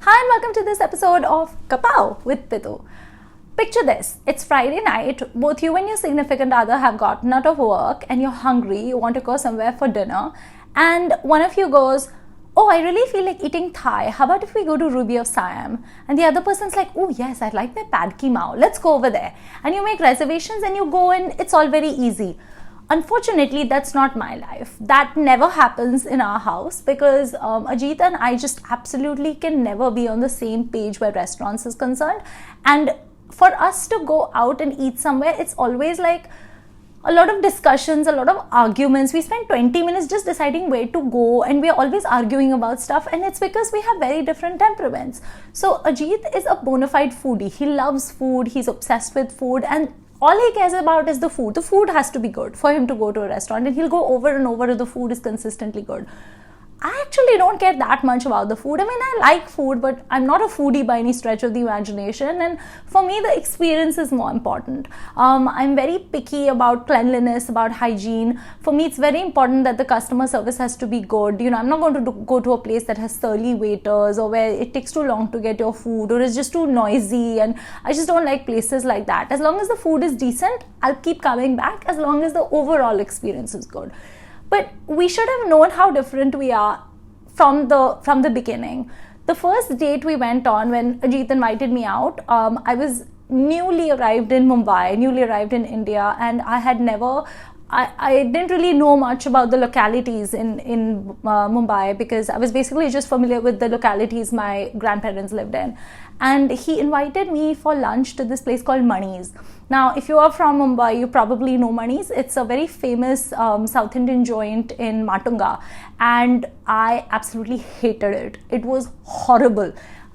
Hi and welcome to this episode of Kaha with Pitu. Picture this, it's Friday night, both you and your significant other have gotten out of work and you're hungry, you want to go somewhere for dinner, and one of you goes, oh, I really feel like eating Thai, how about if we go to Ruby of Siam? And the other person's like, oh yes, I like their pad ki mao, let's go over there. And you make reservations and you go and it's all very easy. Unfortunately, that's not my life. That never happens in our house because Ajit and I just absolutely can never be on the same page where restaurants is concerned. And for us to go out and eat somewhere, it's always like a lot of discussions, a lot of arguments. We spend 20 minutes just deciding where to go and we're always arguing about stuff, and it's because we have very different temperaments. So Ajit is a bona fide foodie. He loves food, he's obsessed with food, and all he cares about is the food. The food has to be good for him to go to a restaurant, and he'll go over and over if the food is consistently good. I actually don't care that much about the food. I mean, I like food, but I'm not a foodie by any stretch of the imagination. And for me, the experience is more important. I'm very picky about cleanliness, about hygiene. For me, it's very important that the customer service has to be good. You know, I'm not going to go to a place that has surly waiters or where it takes too long to get your food or is just too noisy. And I just don't like places like that. As long as the food is decent, I'll keep coming back as long as the overall experience is good. But we should have known how different we are from the beginning. The first date we went on when Ajit invited me out, I was newly arrived in Mumbai, newly arrived in India, and I didn't really know much about the localities in Mumbai because I was basically just familiar with the localities my grandparents lived in. And he invited me for lunch to this place called Mani's. Now, if you are from Mumbai, you probably know Mani's. It's a very famous South Indian joint in Matunga, and I absolutely hated it. It was horrible.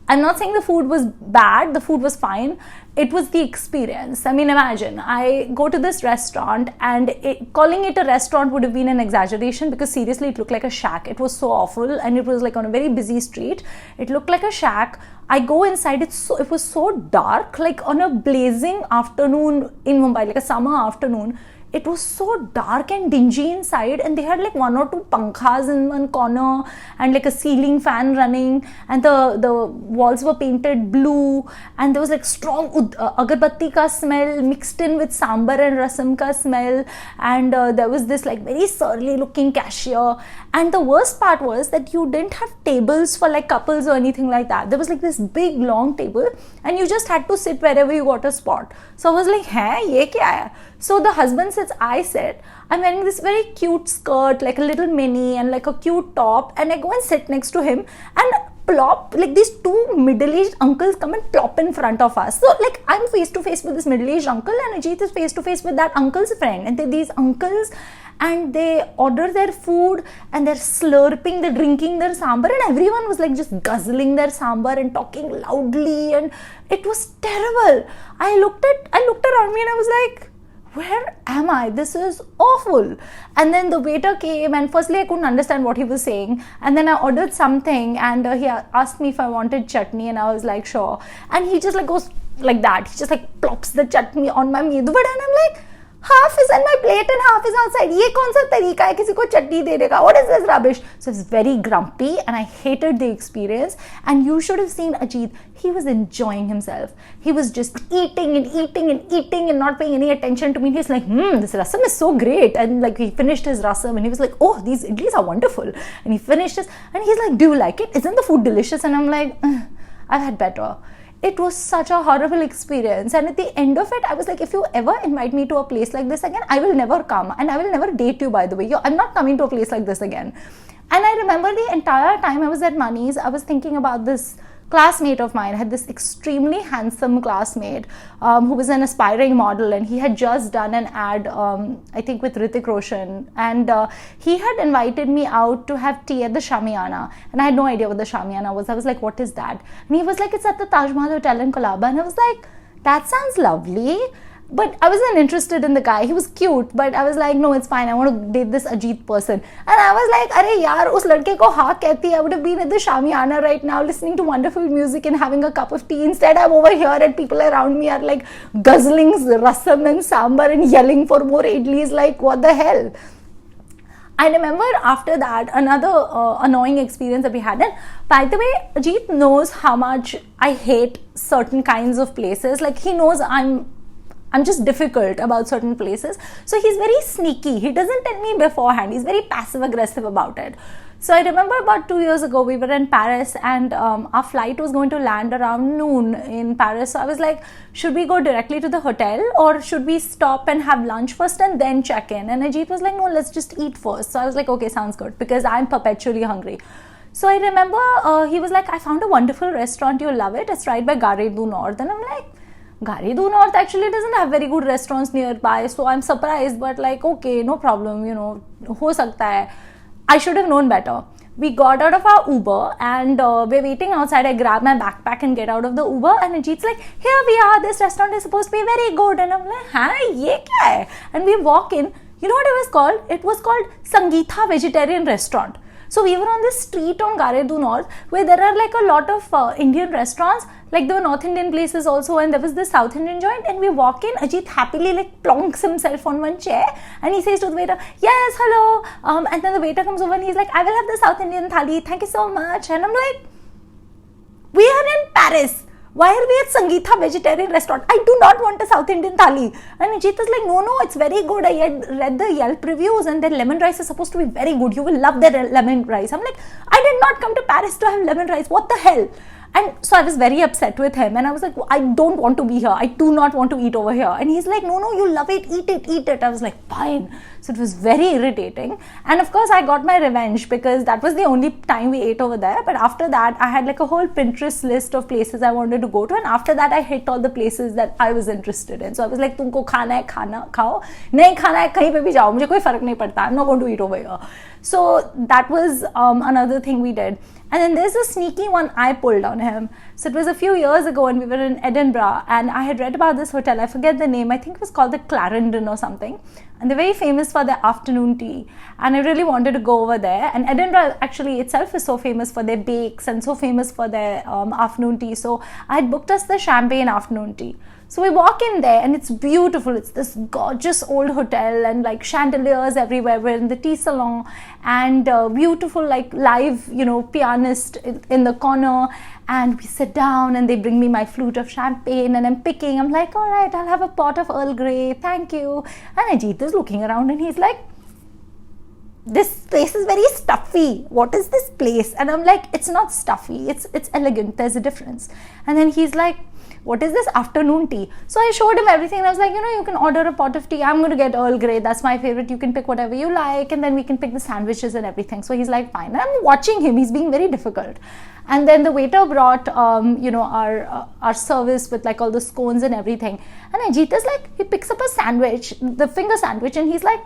I'm not saying the food was bad, the food was fine. It was the experience. I mean, imagine, I go to this restaurant and calling it a restaurant would have been an exaggeration because seriously, it looked like a shack. It was so awful and it was like on a very busy street. It looked like a shack. I go inside, it was so dark, like on a blazing afternoon in Mumbai, like a summer afternoon. It was so dark and dingy inside, and they had like one or two pankhas in one corner and like a ceiling fan running, and the walls were painted blue, and there was like strong agarbatti ka smell mixed in with sambar and rasam ka smell, and there was this like very surly looking cashier. And the worst part was that you didn't have tables for like couples or anything like that. There was like this big long table and you just had to sit wherever you got a spot. So I was like, hey, ye kya hai? So the husband sits, I sit. I'm wearing this very cute skirt, like a little mini and like a cute top, and I go and sit next to him, and plop, like these two middle-aged uncles come and plop in front of us. So like I'm face to face with this middle-aged uncle and Ajit is face to face with that uncle's friend, and these uncles, and they order their food and they're slurping, they're drinking their sambar, and everyone was like just guzzling their sambar and talking loudly, and it was terrible. I looked around me and I was like, where am I? This is awful. And then the waiter came, and firstly I couldn't understand what he was saying, and then I ordered something, and he asked me if I wanted chutney, and I was like, sure. And he just like goes like that, he just like plops the chutney on my medu vada, and I'm like, half is in my plate and half is outside. Ye kaun sa tarika hai kisi ko chutney dene ka? What is this rubbish? So I was very grumpy and I hated the experience. And you should have seen Ajit. He was enjoying himself. He was just eating and eating and eating and not paying any attention to me. He's like, this rasam is so great. And like he finished his rasam and he was like, oh, these idlis are wonderful. And he finished his, and he's like, do you like it? Isn't the food delicious? And I'm like, I've had better. It was such a horrible experience, and at the end of it, I was like, if you ever invite me to a place like this again, I will never come, and I will never date you, by the way. I'm not coming to a place like this again. And I remember the entire time I was at Mani's, I was thinking about this classmate of mine. I had this extremely handsome classmate who was an aspiring model, and he had just done an ad, I think with Hrithik Roshan, and he had invited me out to have tea at the Shamiana, and I had no idea what the Shamiana was. I was like, what is that? And he was like, it's at the Taj Mahal Hotel in Colaba, and I was like, that sounds lovely. But I wasn't interested in the guy. He was cute, but I was like, no, it's fine. I want to date this Ajit person. And I was like, arey yaar, us ladke ko haa kehti. I would have been at the Shamiana right now, listening to wonderful music and having a cup of tea. Instead, I'm over here and people around me are like guzzling rasam and sambar and yelling for more idlis. Like, what the hell? I remember after that, another annoying experience that we had. And by the way, Ajit knows how much I hate certain kinds of places. Like, he knows I'm just difficult about certain places. So he's very sneaky. He doesn't tell me beforehand. He's very passive aggressive about it. So I remember about 2 years ago, we were in Paris, and our flight was going to land around noon in Paris. So I was like, should we go directly to the hotel, or should we stop and have lunch first and then check in? And Ajit was like, no, let's just eat first. So I was like, okay, sounds good, because I'm perpetually hungry. So I remember he was like, I found a wonderful restaurant, you'll love it. It's right by Gare du Nord. And I'm like, Gare du Nord actually doesn't have very good restaurants nearby. So I'm surprised, but like, okay, no problem, ho sakta hai. I should have known better. We got out of our Uber and we're waiting outside. I grab my backpack and get out of the Uber, and Ajit's like, here we are, this restaurant is supposed to be very good. And I'm like, hi, ye kya hai? And we walk in. You know what it was called? It was called Sangeetha Vegetarian Restaurant. So we were on this street on Gare du Nord where there are like a lot of Indian restaurants. Like, there were North Indian places also, and there was this South Indian joint. And we walk in, Ajit happily like plonks himself on one chair, and he says to the waiter, yes, hello. And then the waiter comes over and he's like, I will have the South Indian thali, thank you so much. And I'm like, we are in Paris. Why are we at Sangeetha Vegetarian Restaurant? I do not want a South Indian thali. And Ajit was like, no, it's very good. I had read the Yelp reviews, and their lemon rice is supposed to be very good. You will love their lemon rice. I'm like, I did not come to Paris to have lemon rice. What the hell? And so I was very upset with him, and I was like, I don't want to be here. I do not want to eat over here. And he's like, no, you love it. Eat it. I was like, fine. So it was very irritating. And of course, I got my revenge, because that was the only time we ate over there. But after that, I had like a whole Pinterest list of places I wanted to go to. And after that, I hit all the places that I was interested in. So I was like, तुमको खाना है खाना खाओ, नहीं खाना है कहीं पे भी जाओ, मुझे कोई फर्क नहीं पड़ता. I'm not going to eat over here. So that was another thing we did. And then there's a sneaky one I pulled on him. So it was a few years ago, and we were in Edinburgh, and I had read about this hotel. I forget the name. I think it was called the Clarendon or something. And they're very famous for their afternoon tea. And I really wanted to go over there. And Edinburgh actually itself is so famous for their bakes and so famous for their afternoon tea. So I had booked us the champagne afternoon tea. So we walk in there, and it's beautiful. It's this gorgeous old hotel, and like chandeliers everywhere. We're in the tea salon, and beautiful like live, pianist in the corner. And we sit down, and they bring me my flute of champagne, and I'm picking. I'm like, all right, I'll have a pot of Earl Grey. Thank you. And Ajit is looking around, and he's like, this place is very stuffy. What is this place? And I'm like, it's not stuffy. It's elegant. There's a difference. And then he's like, what is this afternoon tea? So I showed him everything, and I was like, you can order a pot of tea. I'm going to get Earl Grey. That's my favorite. You can pick whatever you like, and then we can pick the sandwiches and everything. So he's like, fine. And I'm watching him. He's being very difficult. And then the waiter brought, our service with like all the scones and everything. And Ajit is like, he picks up a sandwich, the finger sandwich, and he's like,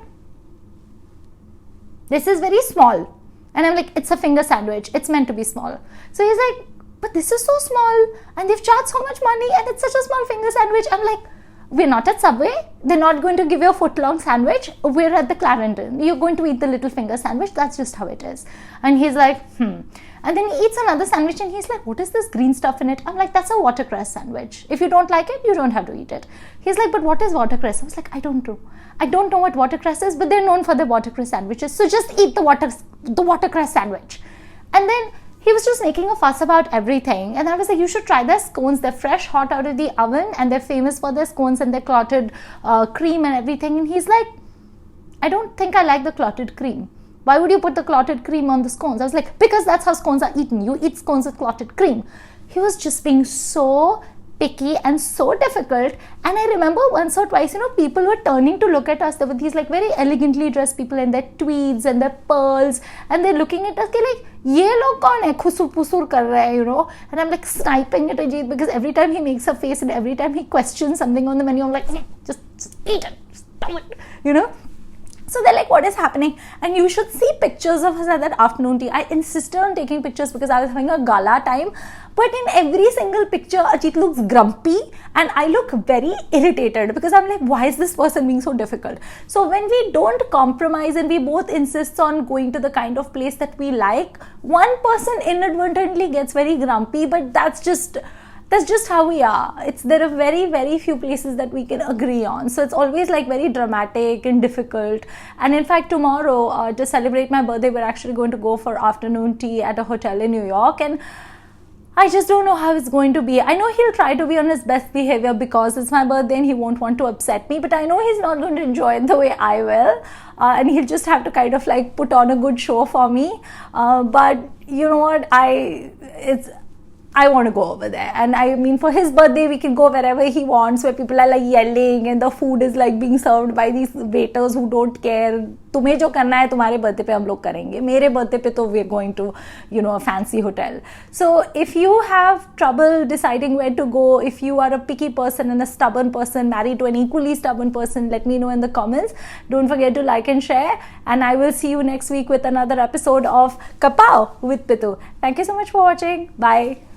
this is very small. And I'm like, it's a finger sandwich. It's meant to be small. So he's like, but this is so small, and they've charged so much money, and it's such a small finger sandwich. I'm like, we're not at Subway. They're not going to give you a foot-long sandwich. We're at the Clarendon. You're going to eat the little finger sandwich. That's just how it is. And he's like, And then he eats another sandwich, and he's like, what is this green stuff in it? I'm like, that's a watercress sandwich. If you don't like it, you don't have to eat it. He's like, but what is watercress? I was like, I don't know. I don't know what watercress is, but they're known for their watercress sandwiches. So just eat the watercress sandwich. And then he was just making a fuss about everything. And I was like, you should try their scones. They're fresh, hot out of the oven, and they're famous for their scones and their clotted cream and everything. And he's like, I don't think I like the clotted cream. Why would you put the clotted cream on the scones? I was like, because that's how scones are eaten. You eat scones with clotted cream. He was just being so picky and so difficult. And I remember once or twice, people were turning to look at us. There were these like very elegantly dressed people in their tweeds and their pearls, and they're looking at us like, ye log kaun hai, khusur pusur kar rahe hai, And I'm like sniping at Ajit, because every time he makes a face and every time he questions something on the menu, I'm like, just eat it, stop it, So they're like, what is happening? And you should see pictures of us at that afternoon tea. I insisted on taking pictures because I was having a gala time. But in every single picture, Ajit looks grumpy and I look very irritated, because I'm like, why is this person being so difficult? So when we don't compromise and we both insist on going to the kind of place that we like, one person inadvertently gets very grumpy, but that's just that's just how we are. There are very, very few places that we can agree on. So it's always like very dramatic and difficult. And in fact, tomorrow, to celebrate my birthday, we're actually going to go for afternoon tea at a hotel in New York. And I just don't know how it's going to be. I know he'll try to be on his best behavior because it's my birthday and he won't want to upset me, but I know he's not going to enjoy it the way I will. And he'll just have to kind of like put on a good show for me. But you know what? I want to go over there. And I mean, for his birthday, we can go wherever he wants, where people are like yelling and the food is like being served by these waiters who don't care. तुम्हें जो करना है तुम्हारे birthday पे हम लोग करेंगे. मेरे बर्थडे पे तो we're going to, a fancy hotel. So if you have trouble deciding where to go, if you are a picky person and a stubborn person, married to an equally stubborn person, let me know in the comments. Don't forget to like and share. And I will see you next week with another episode of Kapow with Pitu. Thank you so much for watching. Bye.